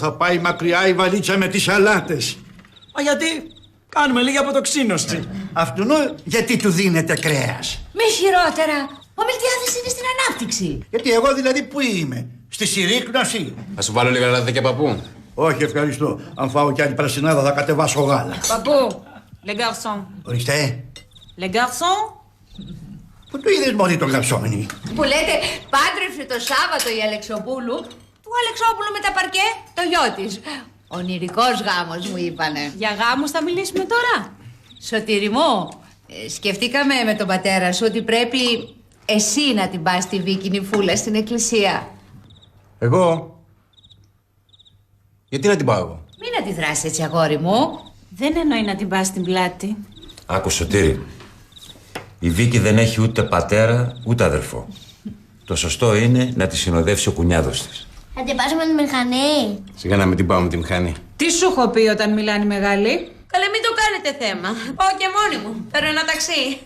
θα πάει μακριά η βαλίτσα με τις σαλάτες. Μα γιατί? Κάνουμε λίγη αποτοξίνωση. Αυτού γιατί του δίνετε κρέας? Μη χειρότερα. Ο Μιλτιάδης είναι στην ανάπτυξη. Γιατί εγώ δηλαδή που είμαι? Στη συρρήκνωση? Θα σου βάλω λίγα λαδάκια, παππού. Όχι, ευχαριστώ. Αν φάω κι άλλη πρασινάδα θα κατεβάσω γάλα. Παππού, les garçons. Ορίστε. Les garçons. Πού το είδες μόλι τον γαψόνι? Που λέτε πάντρεψε το Σάββατο η Αλεξοπούλου. Του Αλεξόπουλου με τα παρκέ, το γιο της. Ονειρικός γάμος μου είπανε. Για γάμους θα μιλήσουμε τώρα? Σωτήρη μου, σκεφτήκαμε με τον πατέρα σου ότι πρέπει εσύ να την πας στη Βίκη Φούλα στην εκκλησία. Εγώ? Γιατί να την πάω εγώ? Μην αντιδράσεις έτσι, αγόρι μου. Δεν εννοεί να την πας στην πλάτη. Άκου, Σωτήρη. Η Βίκη δεν έχει ούτε πατέρα ούτε αδερφό. Το σωστό είναι να τη συνοδεύσει ο κουνιάδος της. Θα την πας με τη μηχανή. Σιγά να μην την πάω με τη μηχανή. Τι σου έχω πει όταν μιλάνε οι μεγάλοι? Καλέ, μην το κάνετε θέμα. Πάω και μόνη μου. Παίρνω ένα ταξί.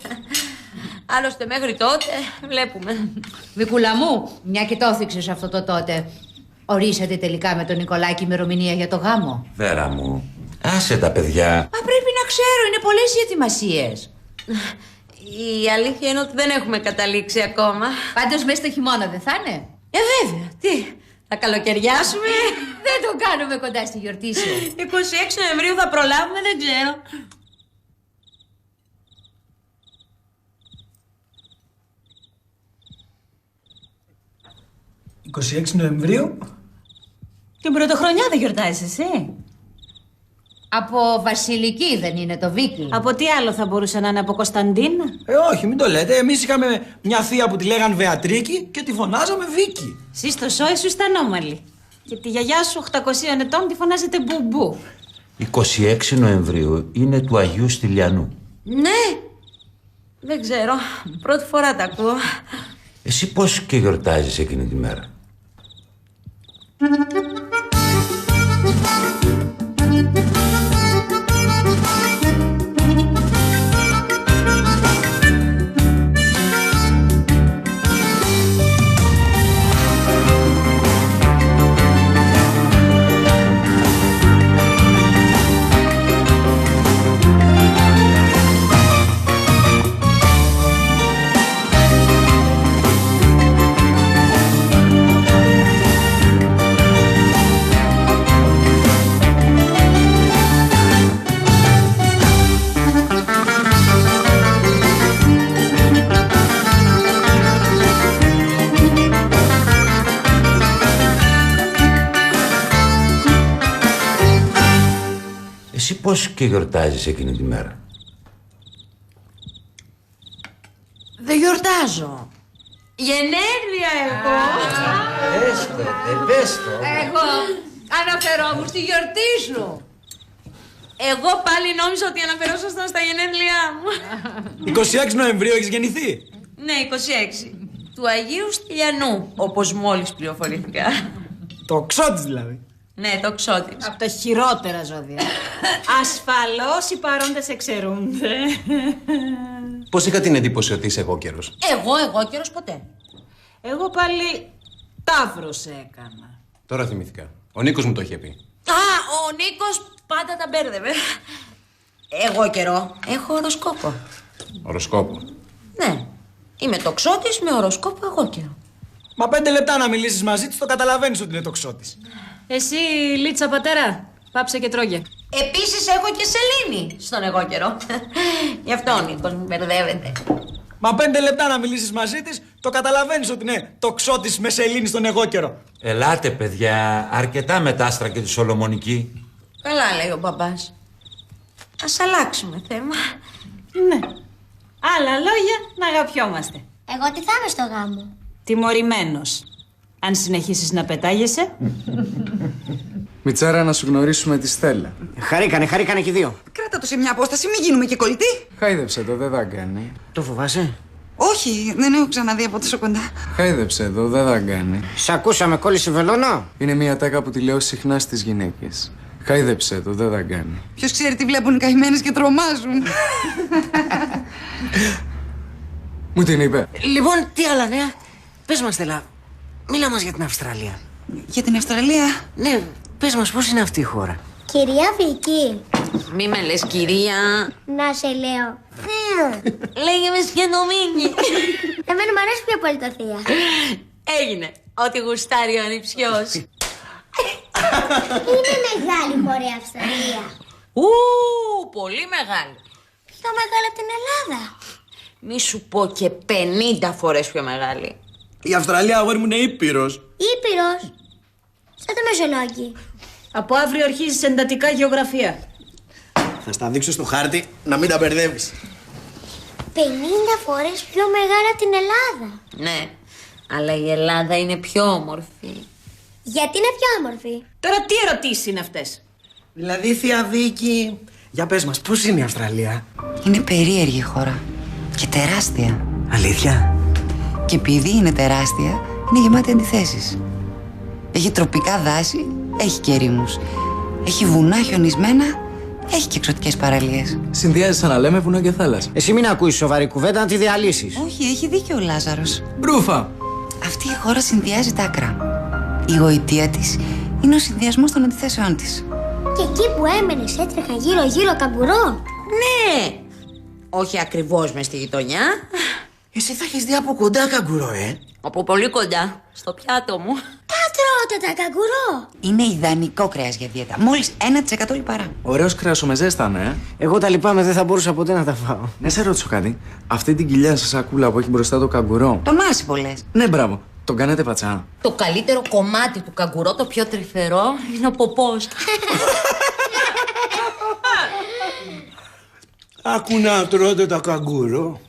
Άλλωστε μέχρι τότε βλέπουμε. Βικούλα μου, μια και το έθιξες αυτό το τότε. Ορίσατε τελικά με τον Νικολάκη ημερομηνία για το γάμο? Βέρα μου, άσε τα παιδιά. Μα πρέπει να ξέρω, είναι πολλές οι ετοιμασίες. Η αλήθεια είναι ότι δεν έχουμε καταλήξει ακόμα. Πάντως μέσα στο χειμώνα δεν θα είναι? Βέβαια. Τι, θα καλοκαιριάσουμε? Δεν το κάνουμε κοντά στη γιορτή σου. 26 Νοεμβρίου θα προλάβουμε, δεν ξέρω. «26 Νοεμβρίου». Την πρωτοχρονιά δεν γιορτάζεις εσύ? Από Βασιλική δεν είναι το Βίκη? Από τι άλλο θα μπορούσε να είναι, από Κωνσταντίνα? Όχι, μην το λέτε. Εμείς είχαμε μια θεία που τη λέγαν Βεατρίκη και τη φωνάζαμε Βίκη. Εσύ στο σόι σου είστε ανώμαλοι. Και τη γιαγιά σου 800 ετών τη φωνάζετε Μπουμπού. 26 Νοεμβρίου είναι του Αγίου Στυλιανού. Ναι. Δεν ξέρω. Πρώτη φορά τα ακούω. Εσύ πώς και γιορτάζεις εκείνη τη μέρα? Εσύ πώς και γιορτάζεις εκείνη τη μέρα? Δεν γιορτάζω. Γενέθλια εγώ. Πες το. Εγώ αναφερόμουν στη γιορτή σου. Εγώ πάλι νόμιζα ότι αναφερόσασταν στα γενέθλιά μου. 26 Νοεμβρίου έχεις γεννηθεί? Ναι, 26. Του Αγίου Στυλιανού, όπως μόλις πληροφορήθηκα. Το ξώτης δηλαδή. Ναι, το ξώτης. Από τα χειρότερα ζώδια. Ασφαλώς οι παρόντες εξαιρούνται. Πώς είχα την εντύπωση ότι είσαι εγώ καιρός? Εγώ καιρός ποτέ. Εγώ πάλι Ταύρος έκανα. Τώρα θυμήθηκα. Ο Νίκος μου το είχε πει. Α, ο Νίκος πάντα τα μπέρδευε. Εγώ καιρό έχω οροσκόπο. Οροσκόπο. Ναι, είμαι τοξότης με οροσκόπο εγώ καιρό. Μα 5 λεπτά να μιλήσεις μαζί της, το καταλαβαίνεις ότι είναι το ξώτης. Εσύ, Λίτσα πατέρα, πάψε και τρώγε. Επίσης έχω και σελήνη στον εγώ καιρό. Γι' αυτό ο Νίκος μου μπερδεύεται. Μα 5 λεπτά να μιλήσεις μαζί της, το καταλαβαίνεις ότι είναι το ξώτης με σελήνη στον εγώ καιρό. Ελάτε παιδιά, αρκετά με τα άστρα και τη Σολομονική. Καλά λέει ο μπαμπάς. Ας αλλάξουμε θέμα. Ναι. Άλλα λόγια να αγαπιόμαστε. Εγώ τι θα είμαι στο γάμο? Τιμωρημένος. Αν συνεχίσεις να πετάγεσαι. Μιτσάρα, να σου γνωρίσουμε τη Στέλλα. Χαρήκανε και οι δύο. Κράτα το σε μια απόσταση, μην γίνουμε και κολλητοί. Χάιδεψε το, δεν θα κάνει. Το φοβάσαι? Όχι, δεν έχω ξαναδεί από τόσο κοντά. Χάιδεψε το, δεν θα κάνει. Σ' ακούσαμε, κόλλησε βελόνα. Είναι μια τάκα που τη λέω συχνά στις γυναίκες. Χάιδεψε το, δεν θα κάνει. Ποιος ξέρει τι βλέπουν οι καημένες και τρομάζουν. Μου την είπε. Λοιπόν, τι άλλα νέα? Πες μας, Στέλλα, μίλα μας για την Αυστραλία. Για την Αυστραλία. Ναι, Πες μας πώς είναι αυτή η χώρα. Κυρία Βίκη, Μη με λες κυρία. να σε λέω. Λέγε με σκιανομίνη. Εμένα μου αρέσει πιο πολύ το θεία. Έγινε. Ό,τι γουστάρει ο ανιψιός. Είναι μεγάλη χώρα η Αυστραλία. Πολύ μεγάλη. Πιο μεγάλη από την Ελλάδα. Μη σου πω και 50 φορές πιο μεγάλη. Η Αυστραλία, αγόρι μου, είναι ήπειρος. Ήπειρος. Σαν το Μεσολόγγι. Από αύριο αρχίζεις εντατικά γεωγραφία. Θα στα δείξω στο χάρτη να μην τα μπερδεύεις. 50 φορές πιο μεγάλη από την Ελλάδα. Ναι, αλλά η Ελλάδα είναι πιο όμορφη. Γιατί είναι πιο όμορφη. Τώρα τι ερωτήσεις είναι αυτές? Δηλαδή, θεία Βίκη, για πες μας, πώς είναι η Αυστραλία? Είναι περίεργη η χώρα. Και τεράστια. Αλήθεια? Και επειδή είναι τεράστια, είναι γεμάτη αντιθέσεις. Έχει τροπικά δάση, έχει και ερήμους. Έχει βουνά χιονισμένα, έχει και εξωτικές παραλίες. Συνδυάζει σαν να λέμε βουνό και θάλασσα. Εσύ μην ακούεις σοβαρή κουβέντα να τη διαλύσεις. Όχι, έχει δίκιο ο Λάζαρος. Μπρούφα! Αυτή η χώρα συνδυάζει τα άκρα. Η γοητεία της είναι ο συνδυασμός των αντιθέσεών της. Και εκεί που έμενες έτρεχα γύρω-γύρω καγκουρό. Ναι, όχι ακριβώς μες στη γειτονιά. Εσύ θα έχεις δει από κοντά καγκουρό, Από πολύ κοντά, στο πιάτο μου. Τα τρώτε τα καγκουρό. Είναι ιδανικό κρέας για δίαιτα. Μόλις 1% λιπαρά. Ωραίος κρεασομεζές θα είναι, Εγώ τα λυπάμαι, δεν θα μπορούσα ποτέ να τα φάω. Ναι, σε ρωτήσω κάτι. Αυτή την κοιλιά σας σακούλα που έχει μπροστά το καγκουρό. Τον άσυπο λες. Ναι, μπράβο. Τον κάνετε πατσά. Το καλύτερο κομμάτι του καγκουρό, το πιο τρυφερό, είναι ο ποπός. Άκου να τρώτε τα καγκούρο.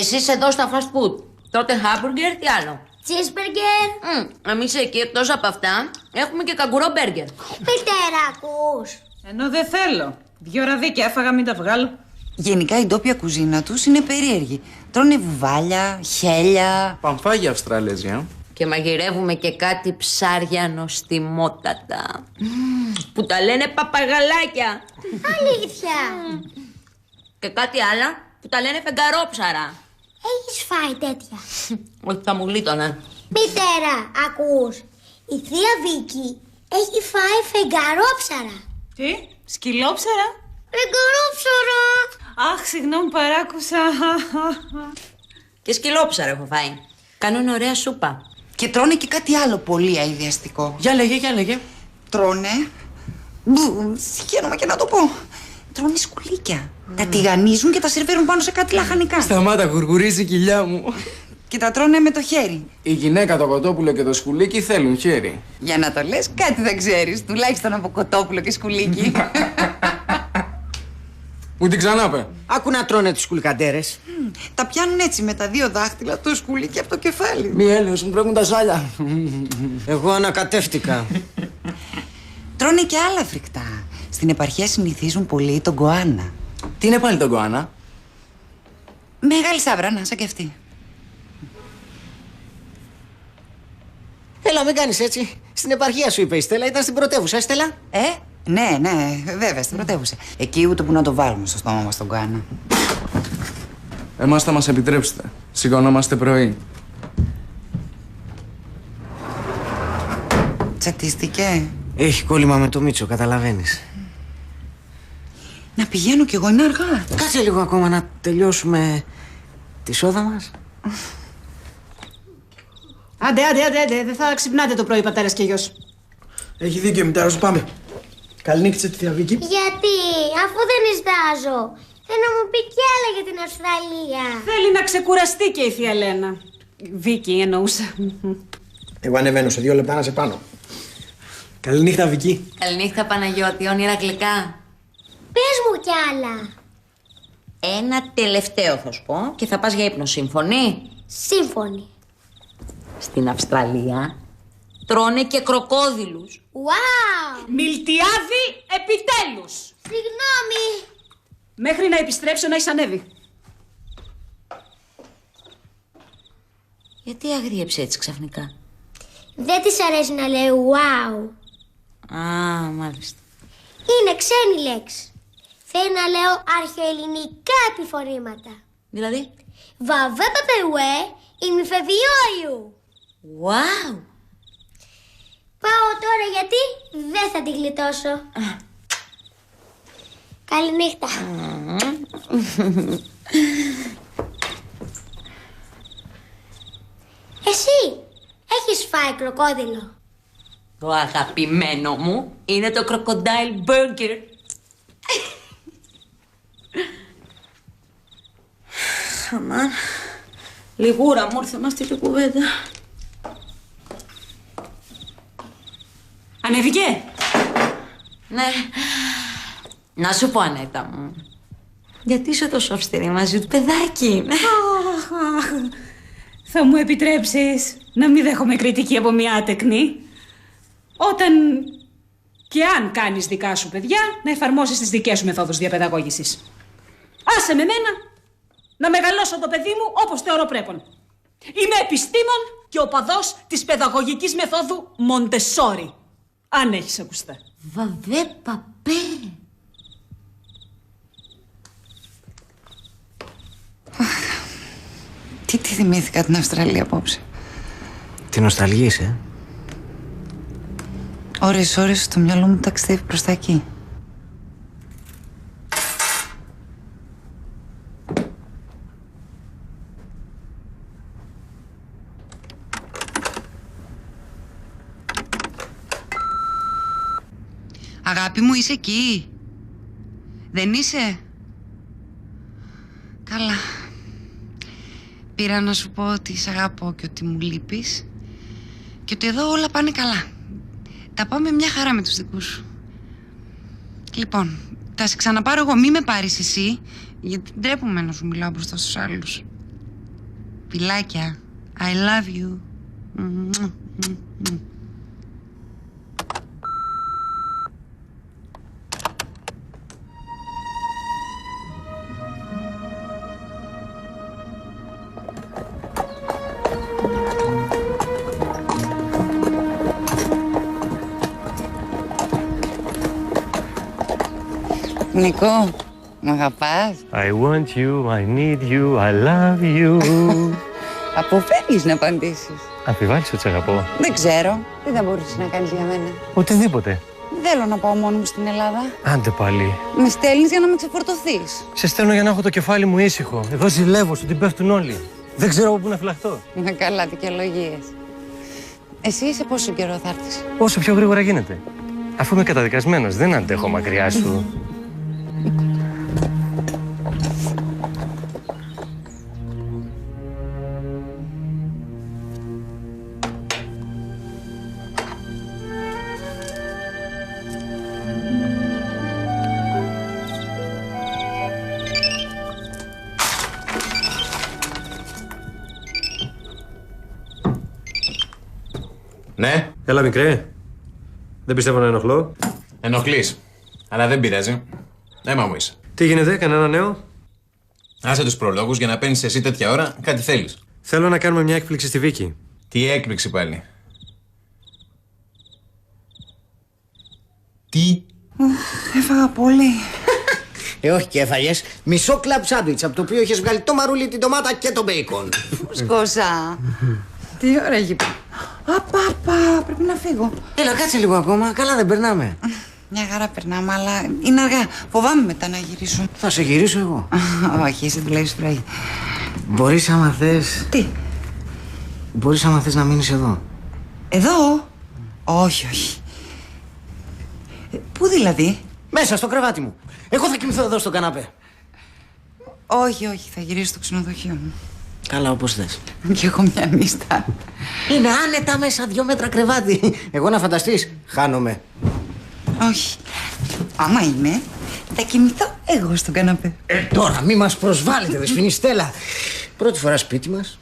Εσείς εδώ στα fast food, τότε hamburger, τι άλλο? Cheeseburger. Εμείς εκεί, εκτός από αυτά, έχουμε και καγκουρό μπέργκερ. Μητέρα, ακούς. Ενώ δεν θέλω. 2 ραδίκια έφαγα, μην τα βγάλω. Γενικά η ντόπια κουζίνα τους είναι περίεργη. Τρώνε βουβάλια, χέλια. Παμφάγια Αυστραλέζια. Και μαγειρεύουμε και κάτι ψάρια νοστιμότατα. Που τα λένε παπαγαλάκια. Αλήθεια. Και κάτι άλλα που τα λένε φεγγαρόψαρα. Έχεις φάει τέτοια. Όχι, θα μου γλίτωνε. Μητέρα, ακούς. Η θεία Βίκη έχει φάει φεγγαρόψαρα. Τι, σκυλόψαρα? Φεγγαρόψαρα. Αχ, συγγνώμη, παράκουσα. Και σκυλόψαρα έχω φάει. Κάνουν ωραία σούπα. Και τρώνε και κάτι άλλο πολύ αειδιαστικό. Για λέγε. Τρώνε. Συχαίνομαι και να το πω. Τρώνε σκουλίκια. Τα τηγανίζουν και τα σερβίρουν πάνω σε κάτι λαχανικά. Σταμάτα, γουργουρίζει η κοιλιά μου. Και τα τρώνε με το χέρι. Η γυναίκα, το κοτόπουλο και το σκουλίκι θέλουν χέρι. Για να το λες, κάτι δεν ξέρεις. Τουλάχιστον από κοτόπουλο και σκουλίκι. Μου την ξανάπε. Άκου να τρώνε τους σκουλικαντέρες. Τα πιάνουν έτσι με τα 2 δάχτυλα το σκουλίκι από το κεφάλι. Μη έλεος, μου πλέκουν τα σάλια. Εγώ ανακατεύτηκα. Τρώνε και άλλα φρικτά. Στην επαρχία συνηθίζουν πολύ τον κοάνα. Τι είναι πάλι τον κοάνα? Μεγάλη σαβράνα, σαν και αυτή. Έλα, μην κάνεις έτσι. Στην επαρχία σου είπε η Στέλλα, ήταν στην πρωτεύουσα, Στέλλα. Ναι, βέβαια, στην πρωτεύουσα. Εκεί ούτε που να το βάλουμε στο στόμα μας τον κοάνα. Εμάς θα μας επιτρέψετε. Σηκωνόμαστε πρωί. Τσατίστηκε. Έχει κόλλημα με το Μίτσο, καταλαβαίνεις. Να πηγαίνω κι εγώ, είναι αργά. Κάτσε λίγο ακόμα να τελειώσουμε τη σόδα μας. Άντε, δεν θα ξυπνάτε το πρωί πατέρας και γιος. Έχει δίκιο η μητέρα σου, πάμε. Καληνύχτησε τη θεία Βίκη. Γιατί, αφού δεν νιστάζω. Θέλω να μου πει κι άλλα για την Αυστραλία. Θέλει να ξεκουραστεί και η θεία Λένα. Βίκη εννοούσα. Εγώ ανεβαίνω σε 2 λεπτά να σε πάνω. Καληνύχτα, Βίκη. Καληνύχτα, Παναγιώτη, όνειρα γλυκά. Πες μου κι άλλα. Ένα τελευταίο θα σου πω και θα πας για ύπνο, σύμφωνη? Σύμφωνοι. Στην Αυστραλία τρώνε και κροκόδιλους. Wow! Μιλτιάδη, επιτέλους! Συγγνώμη. Μέχρι να επιστρέψω να έχεις ανέβει. Γιατί αγρίεψε έτσι ξαφνικά? Δεν της αρέσει να λέει wow. Α, μάλιστα. Είναι ξένη λέξη. Θέλει να λέω αρχαιοελληνικά επιφορήματα. Δηλαδή? Βαβέ παπεουέ ημιφεβιόιου. Wow! Πάω τώρα γιατί δεν θα τη γλιτώσω. Καληνύχτα. Εσύ έχεις φάει κροκόδιλο? Το αγαπημένο μου είναι το crocodile burger. Αμάν, λιγούρα μου ήρθε μας τη κουβέντα. Ανέβηκε. Ναι. Να σου πω, Ανέτα μου, γιατί είσαι τόσο αυστηρή μαζί του, παιδάκι είναι. Θα μου επιτρέψεις να μην δέχομαι κριτική από μια άτεκνη. Όταν και αν κάνεις δικά σου παιδιά, να εφαρμόσεις τις δικές σου μεθόδους διαπαιδαγώγησης. Άσε με μένα να μεγαλώσω το παιδί μου όπως θεωρώ πρέπον. Είμαι επιστήμον και οπαδός της παιδαγωγικής μεθόδου Μοντεσόρι. Αν έχεις ακουστά. Βαβέ παπέ. Τι θυμήθηκα την Αυστραλία απόψε. Την νοσταλγείς, Ώρες το μυαλό μου ταξιδεύει προς τα εκεί. Αγάπη μου, είσαι εκεί? Δεν είσαι? Καλά. Πήρα να σου πω ότι σ' αγαπώ και ότι μου λείπεις και ότι εδώ όλα πάνε καλά. Τα πάμε μια χαρά με τους δικούς σου. Λοιπόν, θα σε ξαναπάρω εγώ, μη με πάρεις εσύ, γιατί ντρέπομαι να σου μιλάω μπροστά στους άλλους. Φιλάκια. I love you. Νικό, μ' αγαπάς? I want you, I need you, I love you. Αποφεύγεις να απαντήσεις. Αμφιβάλλεις ότι σε αγαπώ? Δεν ξέρω. Τι θα μπορούσες να κάνεις για μένα? Οτιδήποτε. Δεν θέλω να πάω μόνο μου στην Ελλάδα. Άντε πάλι. Με στέλνεις για να με ξεφορτωθείς. Σε στέλνω για να έχω το κεφάλι μου ήσυχο. Εδώ ζηλεύω, σου την πέφτουν όλοι. Δεν ξέρω από πού να φυλαχτώ. Να καλά, δικαιολογίες. Εσύ σε πόσο καιρό θα έρθεις? Όσο πιο γρήγορα γίνεται. Αφού είμαι καταδικασμένος, δεν αντέχω μακριά σου. Ναι. Έλα, μικρέ. Δεν πιστεύω να ενοχλώ. Ενοχλείς. Αλλά δεν πειράζει. Έμα μου είσαι. Τι γίνεται, κανένα νέο? Άσε τους προλόγους για να παίρνεις εσύ τέτοια ώρα κάτι θέλεις. Θέλω να κάνουμε μια έκπληξη στη Βίκη. Τι έκπληξη πάλι? Τι? Έφαγα πολύ. Όχι και έφαγες. Μισό κλαμπ σάντουιτς, από το οποίο έχεις βγάλει το μαρούλι, την ντομάτα και το μπέικον. Φουσκώσα. Τι ώρα έχει πει. Απαπα, πρέπει να φύγω. Έλα, κάτσε λίγο ακόμα. Καλά δεν περνάμε. Μια χαρά περνάμε, αλλά είναι αργά. Φοβάμαι μετά να γυρίσω. Θα σε γυρίσω εγώ. Όχι, εσύ δουλεύεις πρωί. Μπορείς άμα θες... Τι? Μπορείς άμα θες να μείνεις εδώ. Εδώ? Όχι, όχι. Πού δηλαδή? Μέσα στο κρεβάτι μου. Εγώ θα κοιμηθώ εδώ στο καναπέ. Όχι, όχι, θα γυρίσω στο ξενοδοχείο μου. Καλά, όπως θες. Κι έχω μια νύστα. Είναι άνετα μέσα 2 μέτρα κρεβάτι. Εγώ να φανταστείς, χάνομαι. Όχι. Άμα είναι, θα κοιμηθώ εγώ στον καναπέ. Τώρα μη μας προσβάλλετε, δεσποινή Στέλλα. Πρώτη φορά σπίτι μας.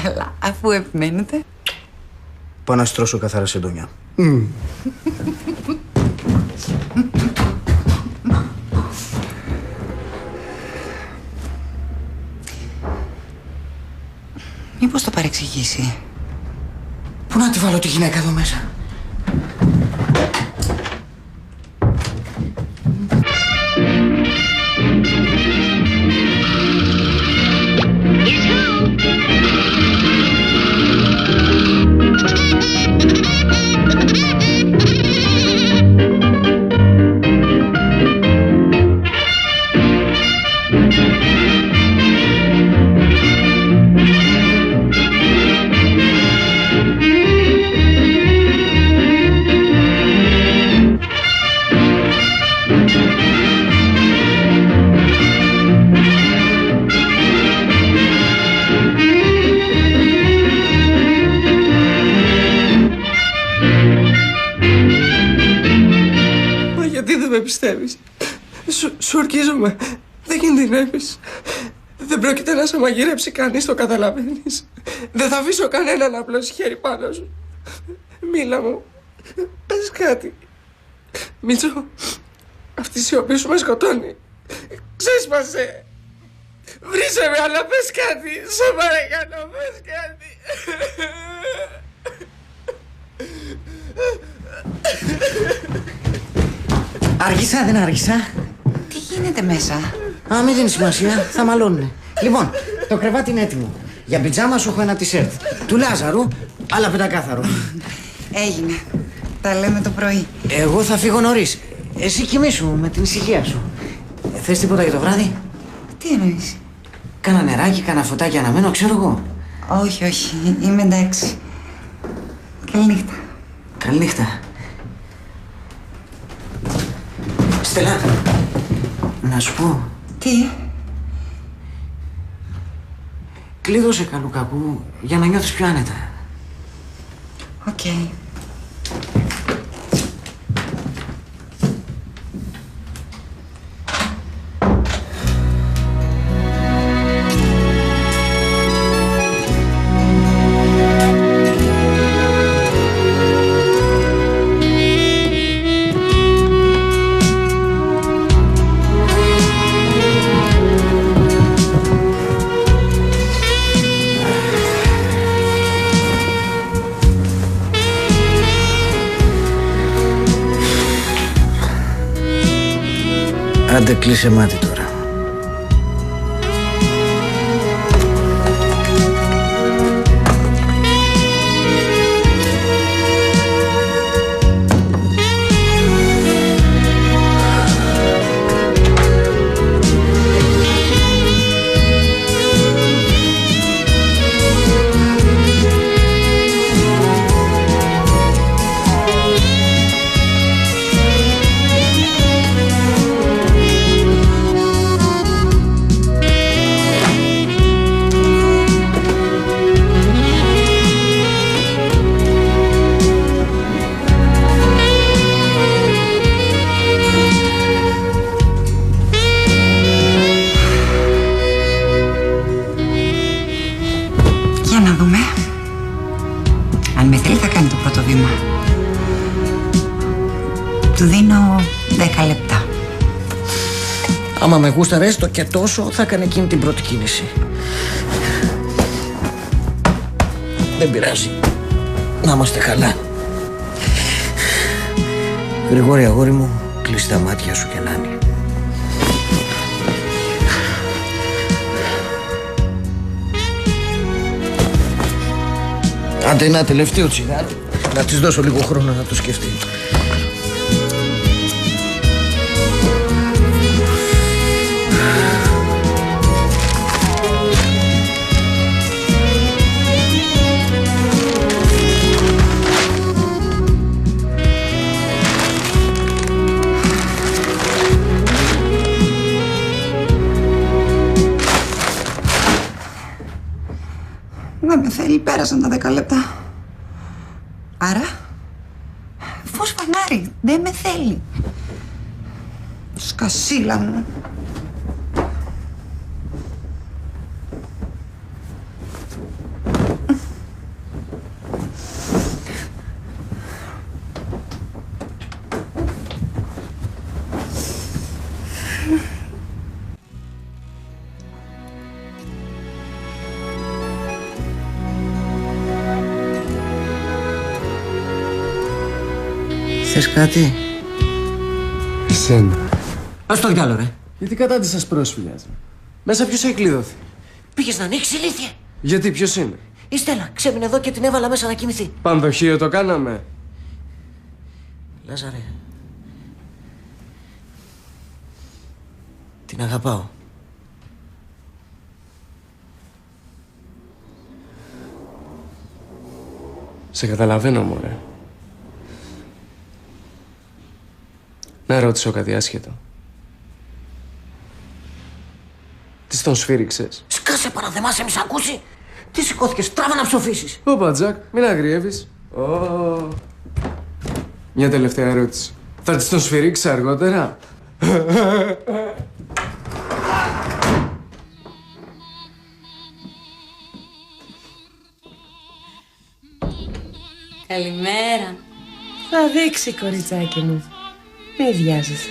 Καλά, αφού επιμένετε. Πάω να στρώσω καθαρά σεντόνια. Μήπως το παρεξηγήσει? Πού να τη βάλω τη γυναίκα εδώ μέσα? Let's go! πιστεύεις. Σου ορκίζομαι. Δεν κινδυνεύεις. Δεν πρόκειται να σε μαγειρέψει κανείς, το καταλαβαίνεις. Δεν θα αφήσω κανέναν να απλώσει χέρι πάνω σου. Μίλα μου. Πες κάτι. Μίτσο, αυτή η σιωπή σου με σκοτώνει. Ξέσπασε. Βρήσε με, αλλά πες κάτι. Σε παρακαλώ, πες κάτι. Άργησα, δεν άργησα. Τι γίνεται μέσα? Α, μην δίνει σημασία, θα μαλώνουνε. Λοιπόν, το κρεβάτι είναι έτοιμο. Για πιτζάμα σου έχω ένα τισέρτ. Του Λάζαρου, αλλά πεντακάθαρο. Έγινε. Τα λέμε το πρωί. Εγώ θα φύγω νωρίς. Εσύ κοιμήσου με την ησυχία σου. Θες τίποτα για το βράδυ? Τι εννοείς? Κάνα νεράκι, κάνα φωτάκι αναμένω, ξέρω εγώ. Όχι, όχι. Είμαι εντάξει. Καληνύχτα. Καληνύχτα. Στέλλα, να σου πω. Τι? Κλείδωσε καλού κακού για να νιώθεις πιο άνετα. Οκ. Άντε κλείσε μάτι τώρα. Για να δούμε. Αν με θέλει θα κάνει το πρώτο βήμα. Του δίνω 10 λεπτά. Άμα με γούσταρες το και τόσο θα έκανε εκείνη την πρώτη κίνηση. Δεν πειράζει. Να είμαστε καλά. Γρηγόρη αγόρι μου, κλείσει τα μάτια σου και να είναι. Άντε ένα τελευταίο τσιγάρο. Να της δώσω λίγο χρόνο να το σκεφτεί. Δεν με θέλει, πέρασαν τα 10 λεπτά. Άρα, φως φανάρι, δεν με θέλει. Σκασίλα μου. Θες κάτι? Εσένα. Ας το διάλο ρε. Γιατί κατάντησας πρόσφυγας. Μέσα ποιος έχει κλειδώθει? Πήγες να ανοίξεις ηλίθεια. Γιατί, ποιος είναι? Η Στέλλα ξέμεινε εδώ και την έβαλα μέσα να κοιμηθεί. Πανδοχείο το κάναμε. Λάζαρε. Την αγαπάω. Σε καταλαβαίνω, μωρέ. Να ρωτήσω κάτι άσχετο. Τι τον σφύριξες? Σκάσε παραδεμάσαι, μη σ' ακούσει. Τι σηκώθηκες, τράβα να ψοφήσεις. Όπα, Τζακ, μην αγριεύεις. Μια τελευταία ερώτηση. Θα της τον σφυρίξει αργότερα. Καλημέρα. Θα δείξει, κοριτσάκι μου. Μη βιάζεσαι.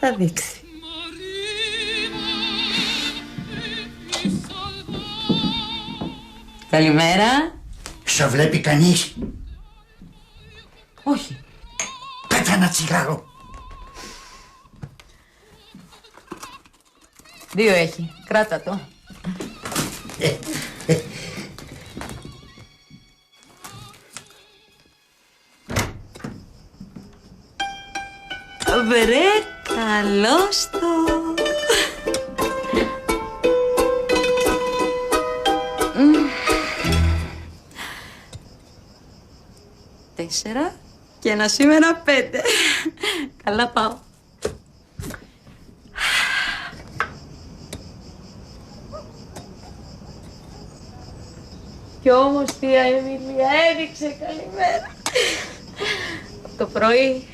Θα δείξει. Καλημέρα. Σε βλέπει κανείς? Όχι. Πέτα ένα τσιγάρο. 2 έχει. Κράτα το. Βρε, καλώς το. Τέσσερα και ένα σήμερα 5. Καλά πάω. Κι όμως θεία Εμίλια έδειξε καλημέρα. Το πρωί.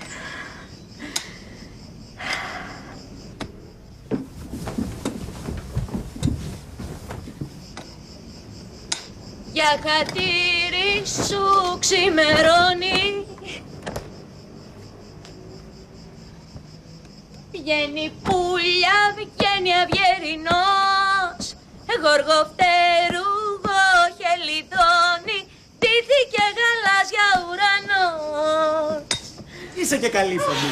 Για χατήρι σου ξημερώνει. Βγαίνει πουλιά, βγαίνει αυγερινός. Γοργοφτερούγο χελιδόνι. Ντύθηκε γαλάζια ουρανός. Είσαι και καλήφωνη.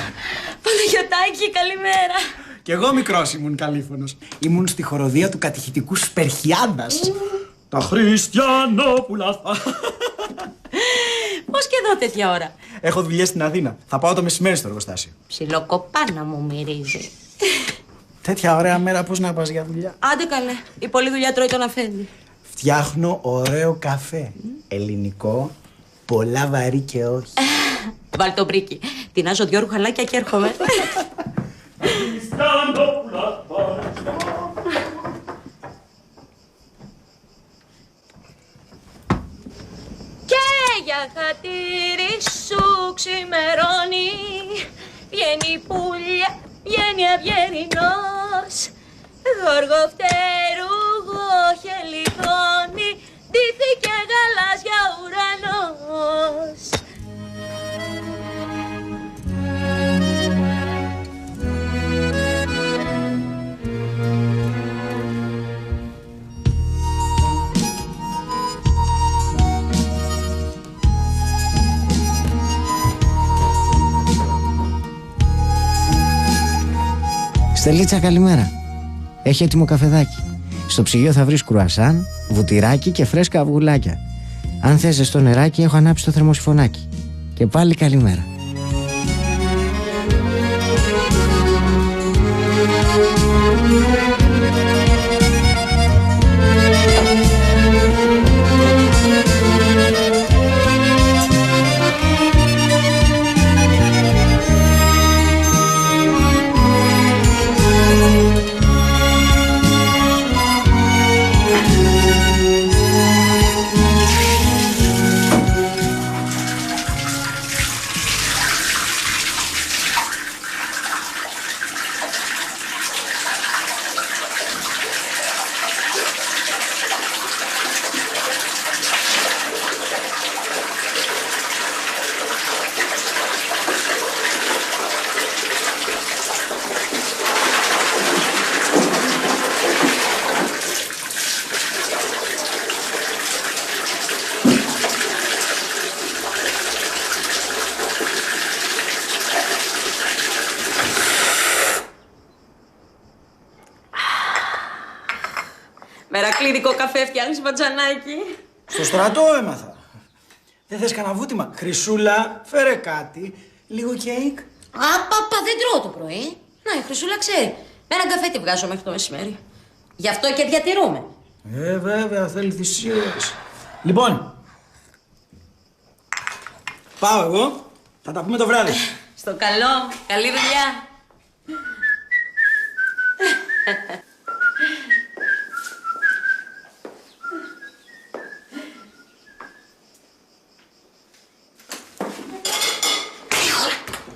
Παναγιωτάκη, καλημέρα. Κι εγώ μικρός ήμουν καλήφωνος. Ήμουν στη χοροδία του κατηχητικού Σπερχιάδας. Τα Χριστιανόπουλα. Πώς και εδώ τέτοια ώρα? Έχω δουλειές στην Αθήνα. Θα πάω το μεσημέρι στο εργοστάσιο. Ψιλοκοπάνα μου μυρίζει. Τέτοια ωραία μέρα πώς να πας για δουλειά? Άντε καλέ, η πολλή δουλειά τρώει τον αφέντη. Φτιάχνω ωραίο καφέ. Ελληνικό, πολλά βαρύ και όχι. Βάλ το μπρίκι. Τεινάζω 2 ρουχαλάκια και έρχομαι. Και για χατήρι σου ξημερώνει. Βγαίνει πουλιά, βγαίνει αυγερινός. Γοργοφτερούγο χελιδόνι. Ντύθηκε γαλάζια ουρανός. Στελίτσα, καλημέρα. Έχει έτοιμο καφεδάκι. Στο ψυγείο θα βρεις κρουασάν, βουτυράκι και φρέσκα αυγουλάκια. Αν θες ζεστό νεράκι, έχω ανάψει το θερμοσυφωνάκι. Και πάλι καλημέρα. Μερακλήδικο καφέ φτιάχνεις, Βατζανάκη? Στο στρατό έμαθα. Δεν θες κανένα βούτυμα? Χρυσούλα, φέρε κάτι. Λίγο κέικ. Παπα, δεν τρώω το πρωί. Να, η Χρυσούλα ξέρει. Ένα καφέ τη βγάζω μέχρι το μεσημέρι. Γι' αυτό και διατηρούμε. Βέβαια, θέλει θυσίες. Λοιπόν, πάω εγώ. Θα τα πούμε το βράδυ. Στο καλό. Καλή δουλειά.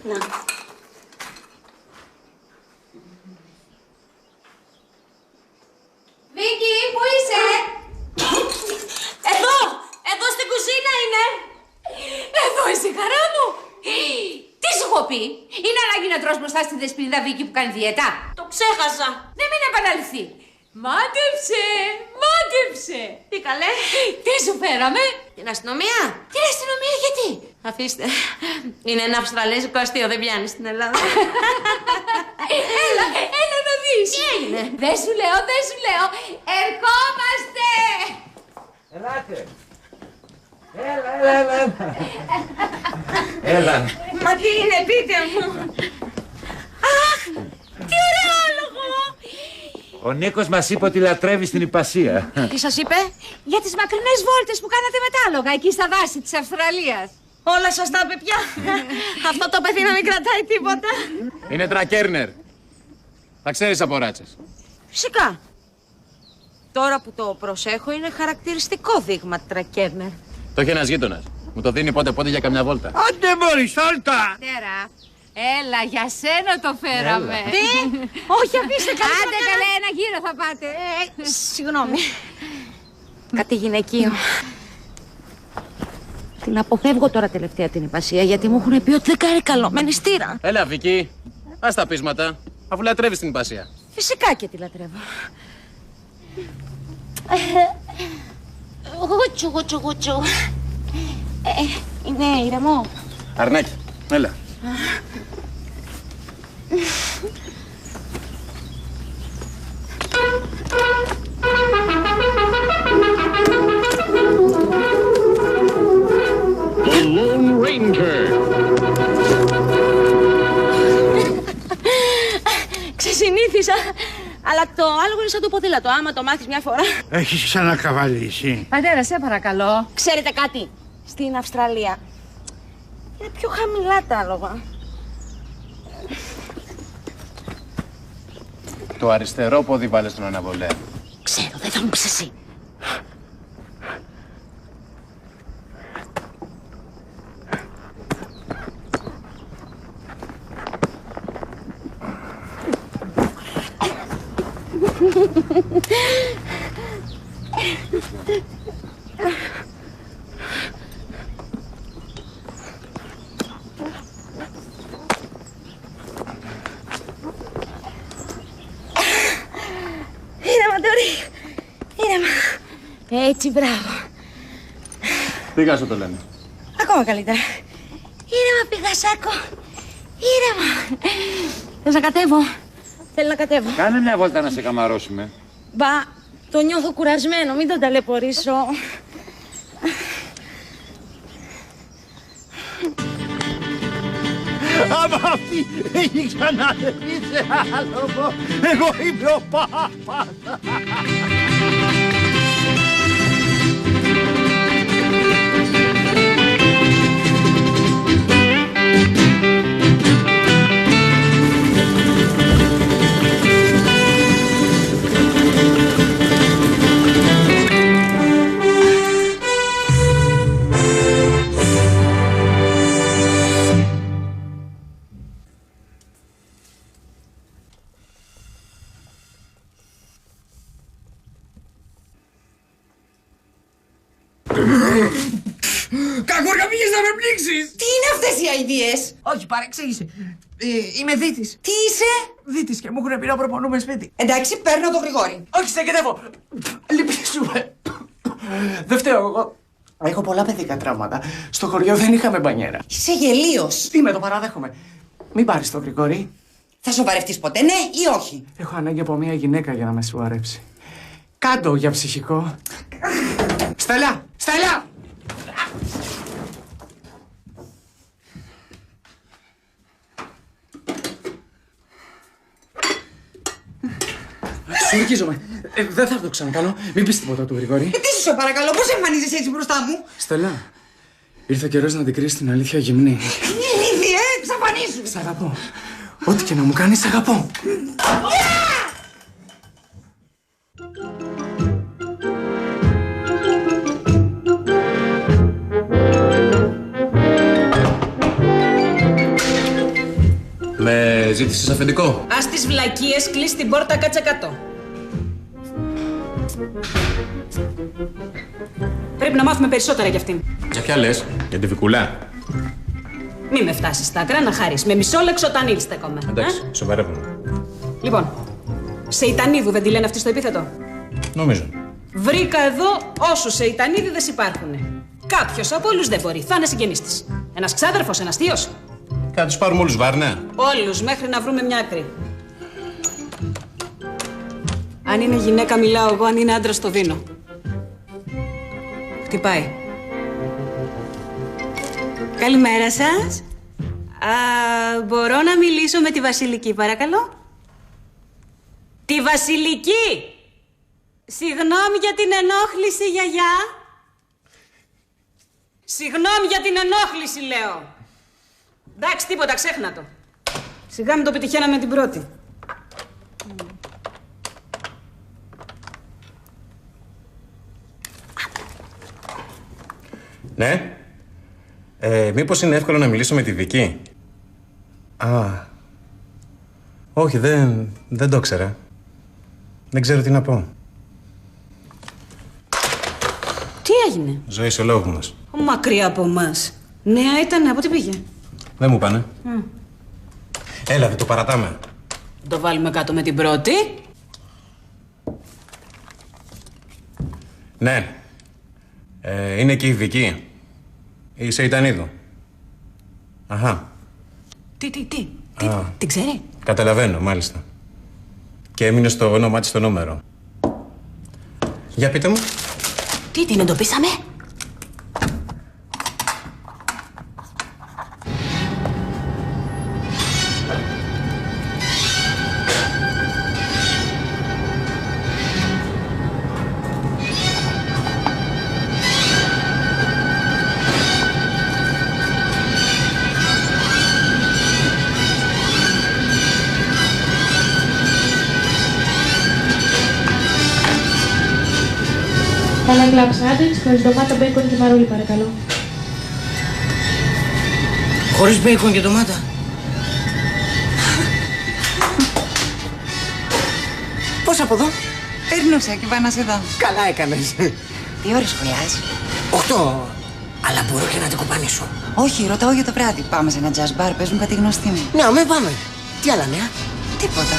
Να. πει. Είναι ανάγκη να τρως μπροστά στη δεσποινίδα Βίκη που κάνει διέτα. Το ξέχασα. Ναι, μην επαναληφθεί. Μάντεψε! Μάντεψε! Τι καλέ. Τι σου φέραμε? Την αστυνομία. Την αστυνομία γιατί? Αφήστε. Είναι ένα αυστραλέζικο αστείο, δεν πιάνει στην Ελλάδα. Έλα να δεις. Τι έγινε? Δεν σου λέω, δεν σου λέω. Ερχόμαστε! Ελάτε. Έλα. Έλα. Μα τι είναι, πείτε μου. Αχ, τι ωραίο άλογο. Ο Νίκος μας είπε ότι λατρεύει στην Ιππασία. Τι σας είπε? Για τις μακρινές βόλτες που κάνατε με τα άλογα εκεί στα δάση της Αυστραλίας. Όλα σας τα είπε πια. Αυτό το παιδί να μην κρατάει τίποτα. Είναι τρακέρνερ. Θα ξέρεις από ράτσες. Φυσικά. Τώρα που το προσέχω είναι χαρακτηριστικό δείγμα τρακέρνερ. Το έχει ένας γείτονας. Μου το δίνει πότε για καμιά βόλτα. Άντε μόλις, σάλτα! Τέρα, έλα, για σένα το φέραμε. Τι? Όχι, αφήστε κάτι. Άντε καλέ, ένα γύρο θα πάτε. Συγγνώμη. Κάτι γυναικείο. Την αποφεύγω τώρα τελευταία την Ιππασία γιατί μου έχουν πει ότι δεν κάνει καλό. Με νηστήρα. Έλα, Βίκη. Ας τα πείσματα. Αφού λατρεύεις την Ιππασία. Φυσικά και τη λατρεύω. Γουτσου. Είναι ηρεμό. Αρνάκι. Έλα. The Lone Ranger. Ξεσυνήθισα. Αλλά το άλογο είναι σαν το ποδήλατο. Άμα το μάθεις μια φορά. Έχεις ξανακαβαλήσει. Πατέρα, σε παρακαλώ. Ξέρετε κάτι? Στην Αυστραλία είναι πιο χαμηλά τα άλογα. Το αριστερό πόδι βάλε στον αναβολέα. Ξέρω, δεν θα μου πεις εσύ. Ήρεμα, Ντόρι. Ήρεμα. Έτσι, μπράβο. Πηγάσο το λένε. Ακόμα καλύτερα. Ήρεμα, πηγασάκο. Ήρεμα. Θες να κατέβω? Θέλω να κατέβω. Κάνε μια βόλτα να σε καμαρώσουμε. Μπα, το νιώθω κουρασμένο. Μην τον ταλαιπωρήσω. Άμα αυτή έχει ξαναδευτεί σε άλογο, εγώ είμαι ο Πάπας. Κακούργα, πήγες να με πλήξεις! Τι είναι αυτές οι αηδίες? Όχι, παρεξήγησε. Είμαι Δίτης. Τι είσαι? Δίτης και μου έχουν πει να προπονούμε σπίτι. Εντάξει, παίρνω το Γρηγόρη. Όχι, στεκετεύω. Λυπήσουμε. Δεν φταίω εγώ. Έχω πολλά παιδικά τραύματα. Στο χωριό δεν είχαμε μπανιέρα. Είσαι γελίος. Τι με το παραδέχομαι. Μην πάρεις το Γρηγόρη. Θα σοβαρευτείς ποτέ, ναι ή όχι? Έχω ανάγκη από μια γυναίκα για να με σοβαρέψει. Κάντο για ψυχικό. Στέλλα! Στέλλα! Σου ορκίζομαι. Δεν θα το ξανακάνω. Μην πεις τίποτα του Γρηγόρη. Τι σου σε παρακαλώ, πώς εμφανίζεσαι έτσι μπροστά μου? Στέλλα, ήρθε ο καιρός να την κρύσεις την αλήθεια γυμνή. Ηλίθιε, εξαφανίσου. Σ' αγαπώ. Ό,τι και να μου κάνεις, σ' αγαπώ. Με ζήτησες αφεντικό. Ας τις βλακίες, κλείς την πόρτα, κάτσε κάτω. Πρέπει να μάθουμε περισσότερα για αυτήν. Για ποια λες? Για τη Βικουλά. Μη με φτάσεις στα άκρα να χαρείς. Με μισό λεξοτανίλ στέκομαι. Εντάξει, σοβαρεύομαι. Λοιπόν, Σεϊτανίδου δεν τη λένε αυτή στο επίθετο? Νομίζω. Βρήκα εδώ όσους Σεϊτανίδιδες υπάρχουνε. Κάποιος από όλους δεν μπορεί. Θα είναι συγγενής της. Ένας ξάδερφος, ένας θείος. Κάτι τους πάρουμε όλους βάρνα. Όλους, μέχρι να βρούμε μια άκρη. Αν είναι γυναίκα μιλάω εγώ, αν είναι άντρας το δίνω. Χτυπάει. Καλημέρα σας. Μπορώ να μιλήσω με τη Βασιλική, παρακαλώ? Τη Βασιλική! Συγγνώμη για την ενόχληση, γιαγιά. Συγγνώμη για την ενόχληση, λέω. Εντάξει, τίποτα, ξέχνα το. Σιγά μην το πετυχαίναμε την πρώτη. Ναι. Μήπως είναι εύκολο να μιλήσω με τη Βική? Όχι, δεν το ήξερα. Δεν ξέρω τι να πω. Τι έγινε? Ζωή σε λόγου μας. Μακριά από εμάς. Νέα ήταν, από τι πήγε? Δεν μου πάνε. Έλα, δεν το παρατάμε. Το βάλουμε κάτω με την πρώτη. Ναι. Είναι και η Βική. Η Σεϊτανίδου. Αχα. Τι ξέρει? Καταλαβαίνω, μάλιστα. Και έμεινε στο όνομά της το νούμερο. Για πείτε μου. Τι, την εντοπίσαμε? Ένα κλαμπ σάντουιτς χωρίς ντομάτα, μπέικον και μαρούλι, παρακαλώ. Χωρίς μπέικον και ντομάτα? Πώς από εδώ? Περνούσα και πάω να σε δω. Καλά έκανες. Τι ώρες σχολιάς? 8. Αλλά μπορώ και να την κοπανίσω. Όχι, ρωτάω για το βράδυ. Πάμε σε ένα jazz bar, παίζουν κάτι γνωστή μου. Ναι, αμέ πάμε. Τι άλλα νέα? Τίποτα.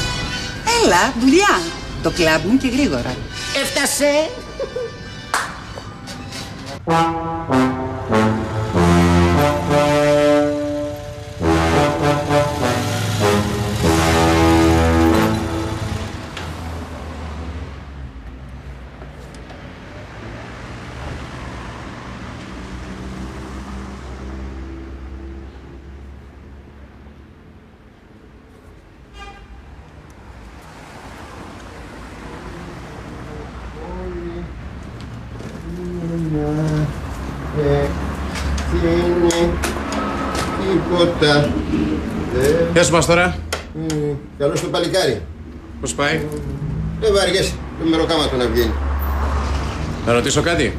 Έλα, δουλειά. Το κλαμπ μου και γρήγορα. Έφτασε. Τίποτα. Γεια σου, Μάστορα. Καλώς το παλικάρι. Πώς πάει? Δεν βαριέσαι. Το μεροκάματο να βγαίνει. Να ρωτήσω κάτι.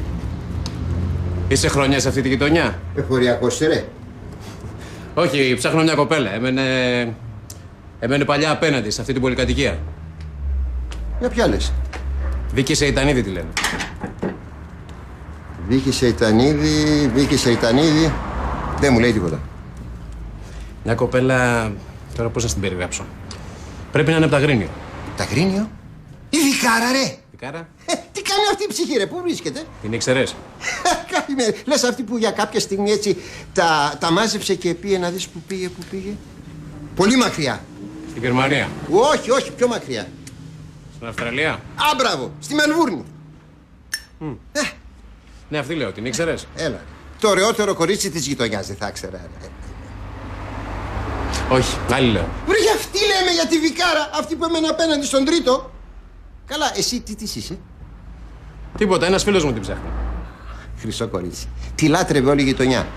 Είσαι χρονιά σε αυτή τη γειτονιά? Εφοριακός ρε. Όχι, ψάχνω μια κοπέλα. Έμενε παλιά απέναντι, σε αυτή την πολυκατοικία. Για ποια λες? Βίκη Σεϊτανίδη τη λένε. Βίκη Σεϊτανίδη. Δεν μου λέει τίποτα. Μια κοπέλα. Τώρα πώς να την περιγράψω. Πρέπει να είναι από τα Αγρίνιο. Τα Αγρίνιο? Η Δικάρα, ρε! Δικάρα? Τι κάνει αυτή η ψυχή, ρε, πού βρίσκεται? Την ήξερες? Καλημέρα. Λες αυτή που για κάποια στιγμή έτσι τα μάζεψε και πήγε να δεις που πήγε. Πολύ μακριά. Στην Γερμανία? Όχι, πιο μακριά. Στην Αυστραλία? Μπράβο, στη Μελβούρνη. Ναι, αυτή λέω, την ήξερες? Έλα. Το ωραιότερο κορίτσι της γειτονιάς, δεν θα ήξερα. Όχι, άλλη λέω. Βρε, για αυτή λέμε, για τη Βικάρα, αυτή που έμενε απέναντι στον τρίτο. Καλά, εσύ τι είσαι? Τίποτα, ένας φίλος μου την ψάχνει. Χρυσό κορίτσι. Τη λάτρευε όλη η γειτονιά.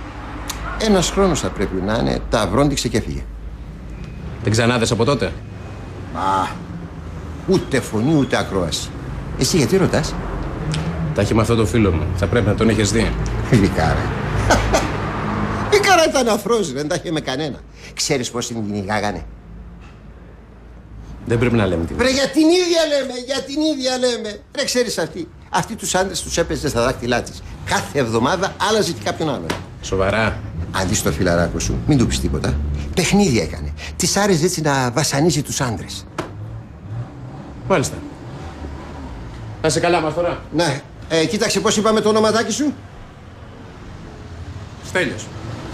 Ένας χρόνος θα πρέπει να είναι, τα βρόντιξε και έφυγε. Δεν ξανάδες από τότε? Ούτε φωνή ούτε ακρόαση. Εσύ γιατί ρωτάς? Τα έχει με αυτό το φίλο μου. Θα πρέπει να τον έχεις δει. Βικάρα. Βικάρα ήταν αφρός, δεν τα είχε με κανένα. Ξέρεις πώς την κυνηγάγανε? Δεν πρέπει να λέμε τίποτα. Ρε, για την ίδια λέμε. Ρε, ξέρεις αυτή τους άντρες τους έπαιζε στα δάχτυλά της. Κάθε εβδομάδα άλλαζε και κάποιον άλλο. Σοβαρά? Αν δεις το φιλαράκο σου, μην του πεις τίποτα. Παιχνίδι έκανε. Της άρεσε έτσι να βασανίζει τους άντρες. Μάλιστα. Να είσαι καλά μας τώρα. Ναι. Κοίταξε πώς είπαμε το ονοματάκι σου. Στέλιος.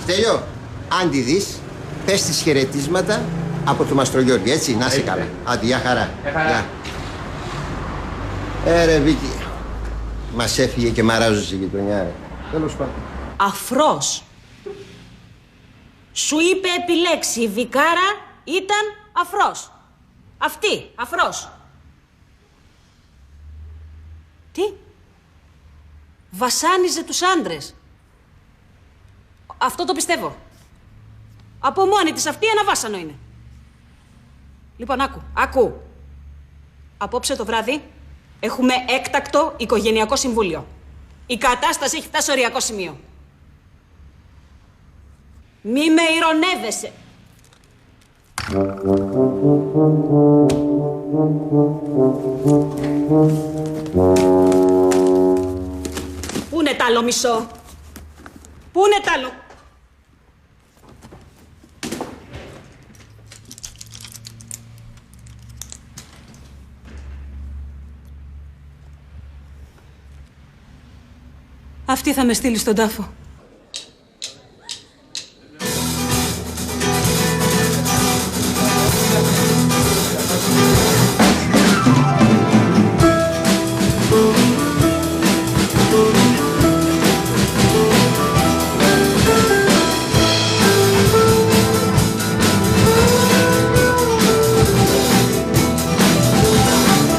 Στέλιο, αν τη δεις, πες τις χαιρετίσματα από το Μαστρογιώργη, έτσι. Να είσαι καλά. Άντε, γεια χαρά. Γεια. Ρε Βίκη, μας έφυγε και μαράζωσε η γειτονιά, ρε. Τέλος πάντων. Αφρός. Σου είπε επιλέξει, η Βικάρα ήταν αφρός. Αυτή, αφρός. Τι? Βασάνιζε τους άντρες. Αυτό το πιστεύω. Από μόνη της αυτή ένα βάσανο είναι. Λοιπόν, άκου. Απόψε το βράδυ έχουμε έκτακτο οικογενειακό συμβούλιο. Η κατάσταση έχει φτάσει οριακό σημείο. Μη με ειρωνεύεσαι. Πού είναι τ' άλλο μισό? Πού είναι τ' άλλο? Αυτή θα με στείλει στον τάφο.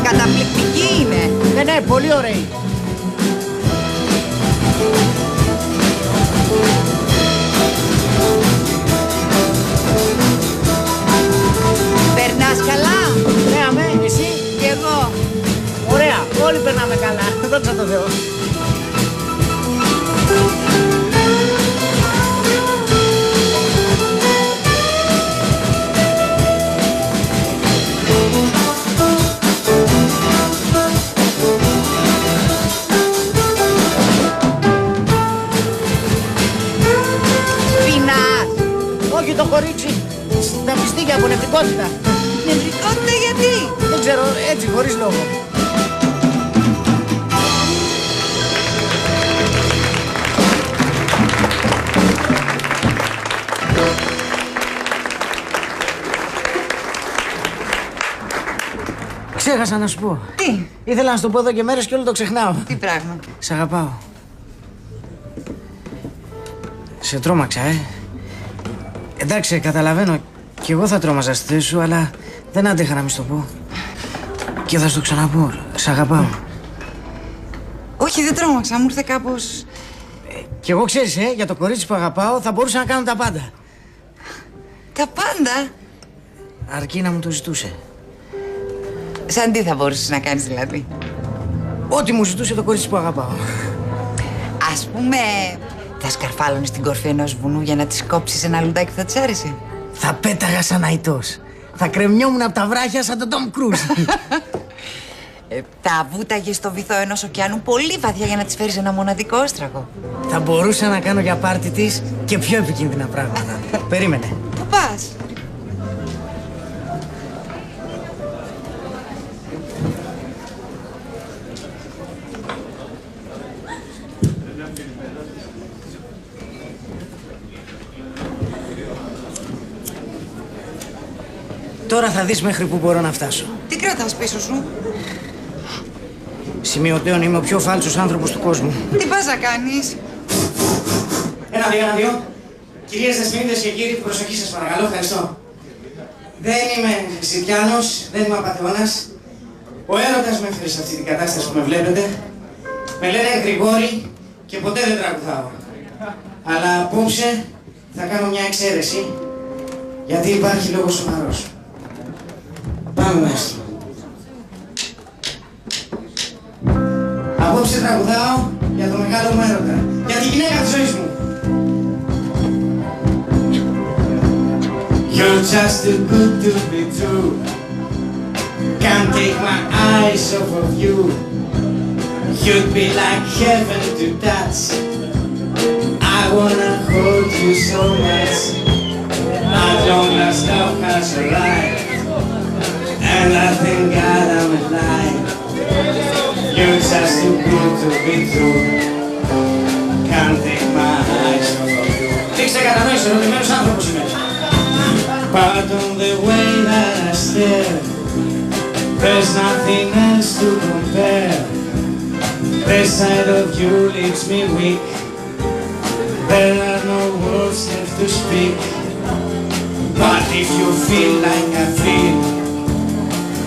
Καταπληκτική είναι. Ναι, πολύ ωραίοι. Περνάς καλά? Ναι, αμέ, εσύ? Κι εγώ. Ωραία, όλοι περνάμε καλά. Δόξα τω Θεώ. Πεινάς? Το κορίτσι να πιστεί για απονευτικότητα. Νευρικότητα γιατί? Δεν ξέρω, έτσι, χωρίς λόγο. Ξέχασα να σου πω. Τι? Ήθελα να σου το πω εδώ και μέρες και όλο το ξεχνάω. Τι πράγμα? Σ' αγαπάω. Σε τρόμαξα, Εντάξει, καταλαβαίνω. Κι εγώ θα τρόμαζα στη θέση σου, αλλά δεν άντεχα να μη σου το πω. Και θα σου το ξαναπώ. Σ' αγαπάω. Όχι, δεν τρόμαξα. Μου ήρθε κάπως... Κι εγώ ξέρεις, για το κορίτσι που αγαπάω θα μπορούσα να κάνω τα πάντα. Τα πάντα? Αρκεί να μου το ζητούσε. Σαν τι θα μπορούσες να κάνεις δηλαδή? Ό,τι μου ζητούσε το κορίτσι που αγαπάω. Ας πούμε, θα σκαρφάλωνες στην κορφή ενός βουνού για να της κόψεις ένα λουδάκι που θα της άρεσε? Θα πέταγα σαν αητός. Θα κρεμιόμουν από τα βράχια σαν τον Τόμ Κρούζ. Θα βούταγες στο βυθό ενός ωκεανού πολύ βαθιά για να της φέρεις ένα μοναδικό όστραγο. Θα μπορούσα να κάνω για πάρτι της και πιο επικίνδυνα πράγματα. Περίμενε. Πού πας? Τώρα θα δεις μέχρι που μπορώ να φτάσω. Τι κρατάς πίσω σου? Σημειωτέων, είμαι ο πιο φάλτσος άνθρωπος του κόσμου. Τι πας να κάνεις? Ένα, δύο. Κυρίες Δεσποινίδες και κύριοι, προσοχή σας παρακαλώ, ευχαριστώ. Δεν είμαι Χριστιανός, δεν είμαι απατεώνας. Ο έρωτας με έφερε σε αυτή την κατάσταση που με βλέπετε. Με λένε Γρηγόρη και ποτέ δεν τραγουδάω. Αλλά απόψε θα κάνω μια εξαίρεση, γιατί υπάρχει λόγος σοβαρός. Πάμε μέσα. Απόψε τραγουδάω για το μεγάλο μου έρωτα. Για τη γυναίκα της ζωής μου. You're just too good to be true. Can't take my eyes off of you. You'd be like heaven to touch. I wanna hold you so much. At long last love has arrived, and I thank God I'm alive. You're just too good to be true. Can't take my eyes off of you. Δείξε κατανόηση, ερωτημένος άνθρωπος είμαι. Pardon the way that I stare. There's nothing else to compare. The sight of you leaves me weak. There are no words left to speak. But if you feel like I feel,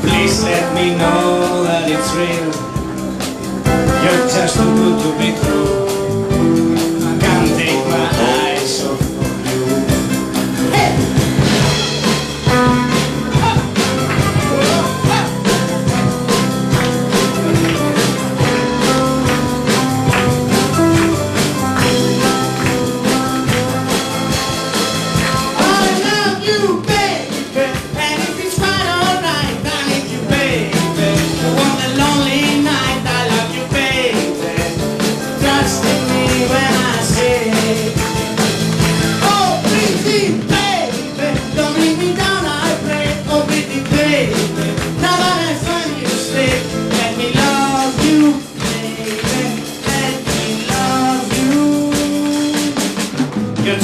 please let me know that it's real. You're just too good to be true. I can't take my eyes off of you. Hey!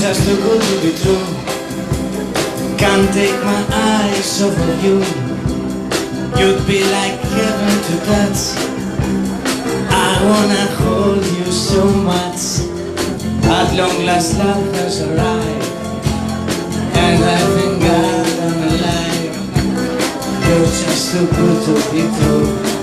Just too good to be true. Can't take my eyes off of you. You'd be like heaven to touch. I wanna hold you so much. At long last love has arrived, and I thank God I'm alive. You're just too good to be true.